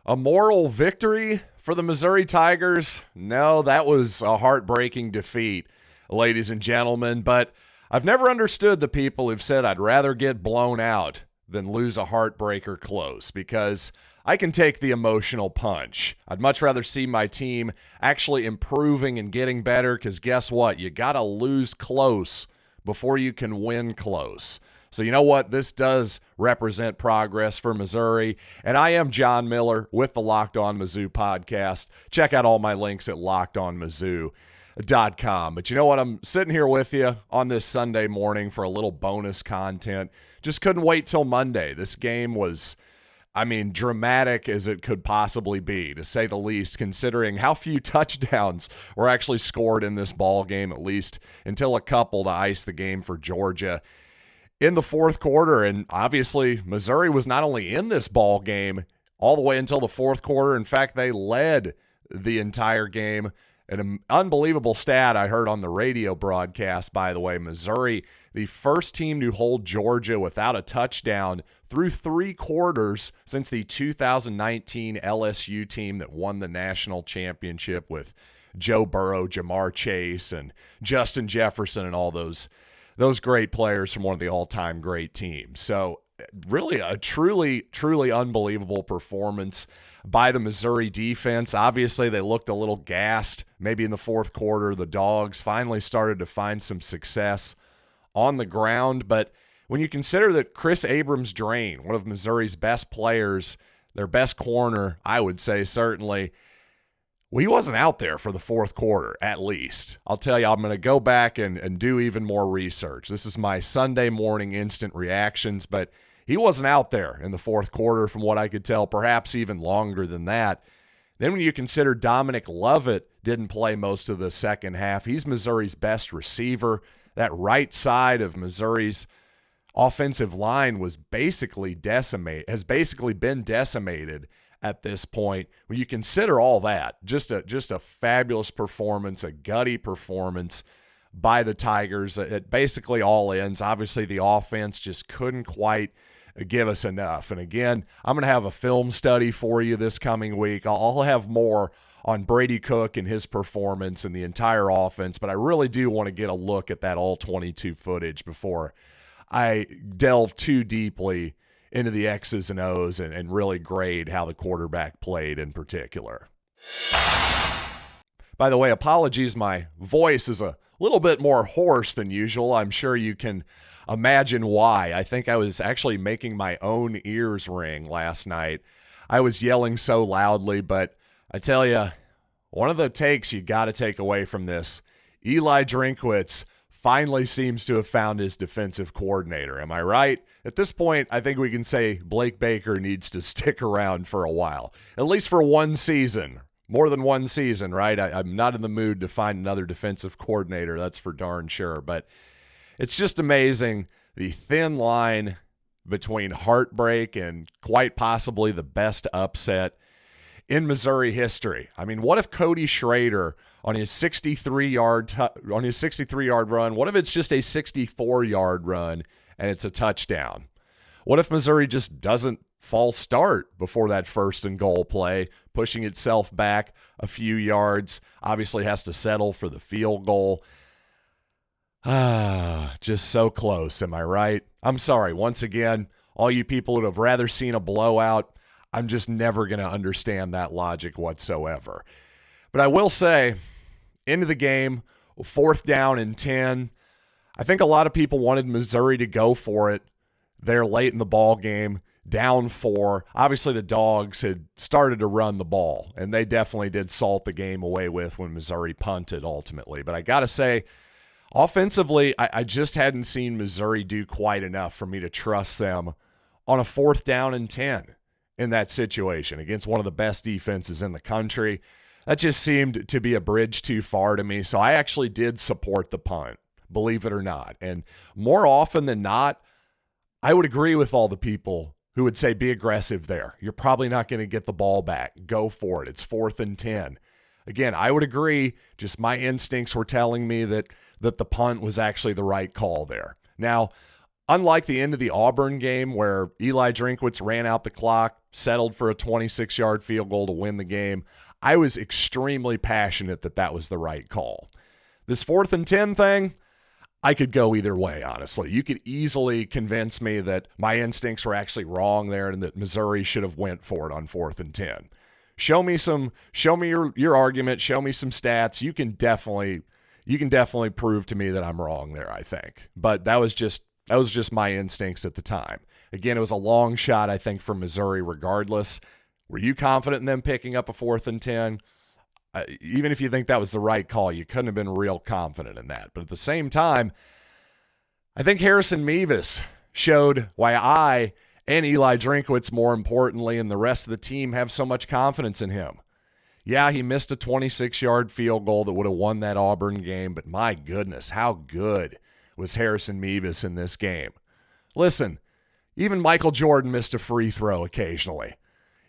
A moral victory for the Missouri Tigers? No, that was a heartbreaking defeat, ladies and gentlemen. But I've never understood the people who've said I'd rather get blown out than lose a heartbreaker close, because I can take the emotional punch. I'd much rather see my team actually improving and getting better, because guess what? You got to lose close before you can win close. So you know what? This does represent progress for Missouri. And I am John Miller with the Locked On Mizzou podcast. Check out all my links at lockedonmizzou.com. But you know what? I'm sitting here with you on this Sunday morning for a little bonus content. Just couldn't wait till Monday. This game was, dramatic as it could possibly be, to say the least, considering how few touchdowns were actually scored in this ball game, at least until a couple to ice the game for Georgia in the fourth quarter. And obviously, Missouri was not only in this ball game all the way until the fourth quarter. In fact, they led the entire game. An unbelievable stat I heard on the radio broadcast, by the way. Missouri, the first team to hold Georgia without a touchdown through three quarters since the 2019 LSU team that won the national championship with Joe Burrow, Jamar Chase, and Justin Jefferson, and all those great players from one of the all-time great teams. So really a truly unbelievable performance by the Missouri defense. Obviously, they looked a little gassed. Maybe in the fourth quarter, the Dogs finally started to find some success on the ground. But when you consider that Chris Abrams-Draine, one of Missouri's best players, their best corner, I would say certainly, well, he wasn't out there for the fourth quarter, at least. I'll tell you, I'm going to go back and do even more research. This is my Sunday morning instant reactions, but he wasn't out there in the fourth quarter from what I could tell, perhaps even longer than that. Then when you consider Dominic Lovett didn't play most of the second half, he's Missouri's best receiver. That right side of Missouri's offensive line was has basically been decimated at this point. When you consider all that, just a fabulous performance, a gutty performance by the Tigers at basically all ends. Obviously, the offense just couldn't quite give us enough. And again, I'm going to have a film study for you this coming week. I'll have more on Brady Cook and his performance and the entire offense, but I really do want to get a look at that all-22 footage before I delve too deeply into the X's and O's and really grade how the quarterback played in particular. By the way, apologies, my voice is a little bit more hoarse than usual. I'm sure you can imagine why. I think I was actually making my own ears ring last night. I was yelling so loudly, but I tell you, one of the takes you got to take away from this, Eli Drinkwitz finally seems to have found his defensive coordinator. Am I right? At this point, I think we can say Blake Baker needs to stick around for a while, at least for one season, more than one season, right? I'm not in the mood to find another defensive coordinator, that's for darn sure. But it's just amazing, the thin line between heartbreak and quite possibly the best upset in Missouri history. What if Cody Schrader on his 63-yard run, what if it's just a 64-yard run and it's a touchdown? What if Missouri just doesn't false start before that first and goal play, pushing itself back a few yards, obviously has to settle for the field goal? Just so close, am I right? I'm sorry, once again, all you people who would have rather seen a blowout, I'm just never going to understand that logic whatsoever. But I will say, into the game, 4th down and 10, I think a lot of people wanted Missouri to go for it there late in the ball game, down 4. Obviously, the Dogs had started to run the ball, and they definitely did salt the game away with when Missouri punted ultimately. But I got to say, offensively, I just hadn't seen Missouri do quite enough for me to trust them on a 4th down and 10 in that situation against one of the best defenses in the country. That just seemed to be a bridge too far to me. So I actually did support the punt, believe it or not. And more often than not, I would agree with all the people who would say be aggressive there. You're probably not going to get the ball back. Go for it. It's 4th and 10. Again, I would agree. Just my instincts were telling me that the punt was actually the right call there. Now, unlike the end of the Auburn game where Eli Drinkwitz ran out the clock, settled for a 26-yard field goal to win the game. I was extremely passionate that that was the right call. This 4th and 10 thing, I could go either way, honestly. You could easily convince me that my instincts were actually wrong there and that Missouri should have went for it on 4th and 10. Show me your argument, show me some stats. You can definitely prove to me that I'm wrong there, I think. But that was just my instincts at the time. Again, it was a long shot, I think, for Missouri regardless. Were you confident in them picking up a 4th and 10? Even if you think that was the right call, you couldn't have been real confident in that. But at the same time, I think Harrison Mevis showed why I and Eli Drinkwitz, more importantly, and the rest of the team have so much confidence in him. Yeah, he missed a 26-yard field goal that would have won that Auburn game, but my goodness, how good was Harrison Mevis in this game? Listen, even Michael Jordan missed a free throw occasionally.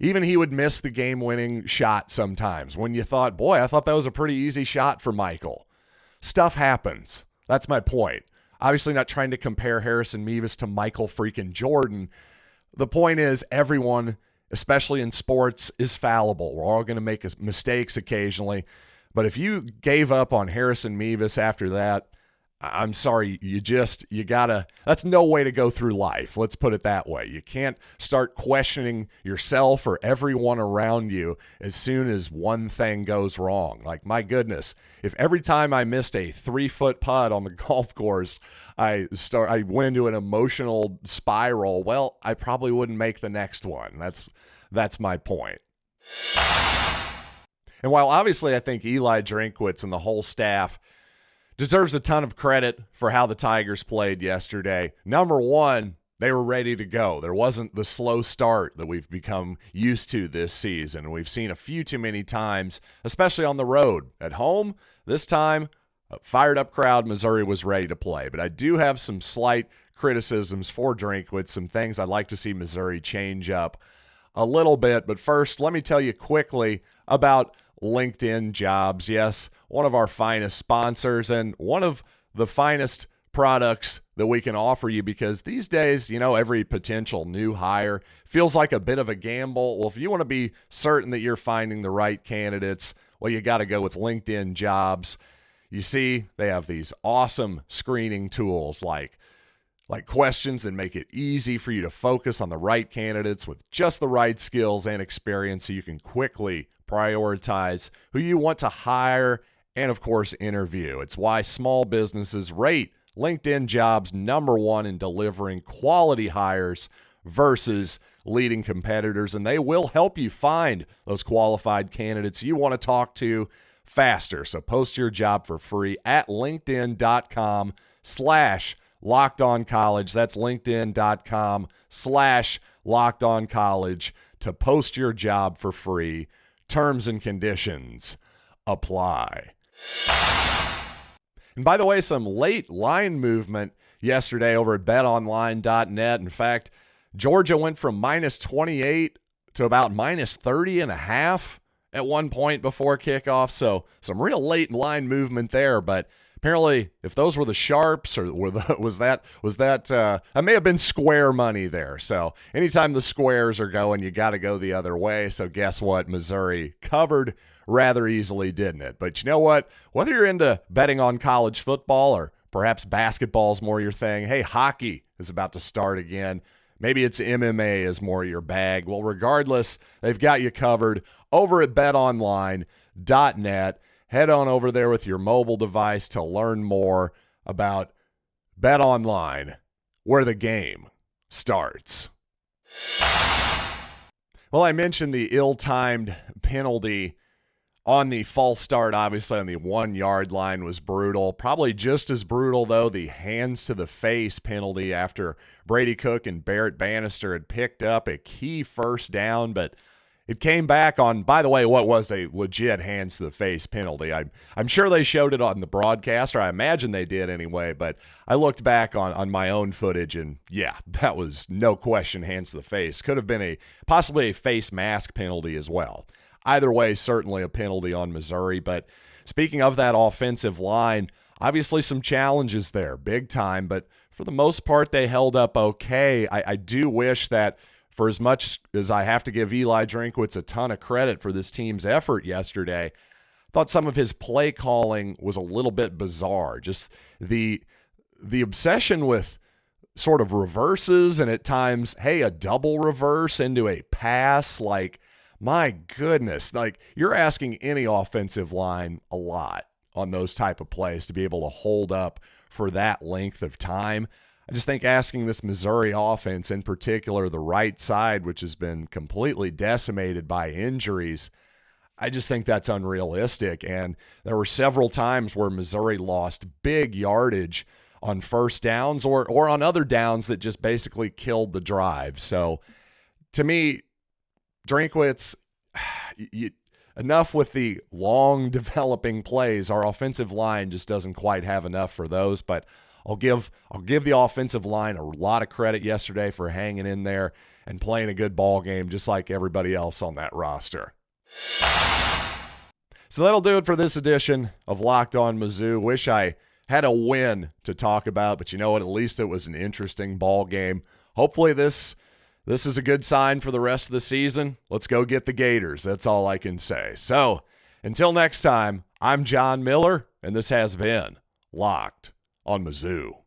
Even he would miss the game-winning shot sometimes when you thought, boy, I thought that was a pretty easy shot for Michael. Stuff happens. That's my point. Obviously not trying to compare Harrison Mevis to Michael freaking Jordan. The point is everyone, especially in sports, is fallible. We're all going to make mistakes occasionally. But if you gave up on Harrison Mevis after that, I'm sorry, you gotta, that's no way to go through life. Let's put it that way. You can't start questioning yourself or everyone around you as soon as one thing goes wrong. Like, my goodness, if every time I missed a 3-foot putt on the golf course, I went into an emotional spiral, well, I probably wouldn't make the next one. That's my point. And while obviously I think Eli Drinkwitz and the whole staff deserves a ton of credit for how the Tigers played yesterday. Number one, they were ready to go. There wasn't the slow start that we've become used to this season. We've seen a few too many times, especially on the road. At home, this time, a fired-up crowd, Missouri was ready to play. But I do have some slight criticisms for Drinkwitz, some things I'd like to see Missouri change up a little bit. But first, let me tell you quickly about LinkedIn Jobs. Yes, one of our finest sponsors and one of the finest products that we can offer you, because these days, every potential new hire feels like a bit of a gamble. Well, if you want to be certain that you're finding the right candidates, well, you got to go with LinkedIn Jobs. You see, they have these awesome screening tools like questions that make it easy for you to focus on the right candidates with just the right skills and experience so you can quickly prioritize who you want to hire and, of course, interview. It's why small businesses rate LinkedIn Jobs #1 in delivering quality hires versus leading competitors, and they will help you find those qualified candidates you want to talk to faster. So post your job for free at linkedin.com/LockedOnCollege. That's linkedin.com/LockedOnCollege to post your job for free. Terms and conditions apply. And by the way, some late line movement yesterday over at BetOnline.net. In fact, Georgia went from -28 to about -30.5 at one point before kickoff. So some real late line movement there. But apparently, if those were the sharps, or was that may have been square money there. So anytime the squares are going, you got to go the other way. So guess what? Missouri covered rather easily, didn't it? But you know what? Whether you're into betting on college football or perhaps basketball's more your thing, hey, hockey is about to start again. Maybe it's MMA is more your bag. Well, regardless, they've got you covered over at betonline.net. Head on over there with your mobile device to learn more about BetOnline, where the game starts. Well, I mentioned the ill-timed penalty on the false start, obviously on the 1-yard line, was brutal. Probably just as brutal, though, the hands to the face penalty after Brady Cook and Barrett Bannister had picked up a key first down, but it came back on, by the way, what was a legit hands to the face penalty. I'm sure they showed it on the broadcast, or I imagine they did anyway, but I looked back on my own footage, and yeah, that was no question hands to the face. Could have been possibly a face mask penalty as well. Either way, certainly a penalty on Missouri. But speaking of that offensive line, obviously some challenges there, big time. But for the most part, they held up okay. I do wish that for as much as I have to give Eli Drinkwitz a ton of credit for this team's effort yesterday, I thought some of his play calling was a little bit bizarre. Just the obsession with sort of reverses and at times, hey, a double reverse into a pass, like, my goodness, like you're asking any offensive line a lot on those type of plays to be able to hold up for that length of time. I just think asking this Missouri offense, in particular the right side, which has been completely decimated by injuries, I just think that's unrealistic. And there were several times where Missouri lost big yardage on first downs or on other downs that just basically killed the drive. So to me, Drinkwitz, enough with the long developing plays. Our offensive line just doesn't quite have enough for those, but I'll give the offensive line a lot of credit yesterday for hanging in there and playing a good ball game just like everybody else on that roster. So that'll do it for this edition of Locked On Mizzou. Wish I had a win to talk about, but you know what? At least it was an interesting ball game. Hopefully this is a good sign for the rest of the season. Let's go get the Gators. That's all I can say. So until next time, I'm John Miller, and this has been Locked on Mizzou.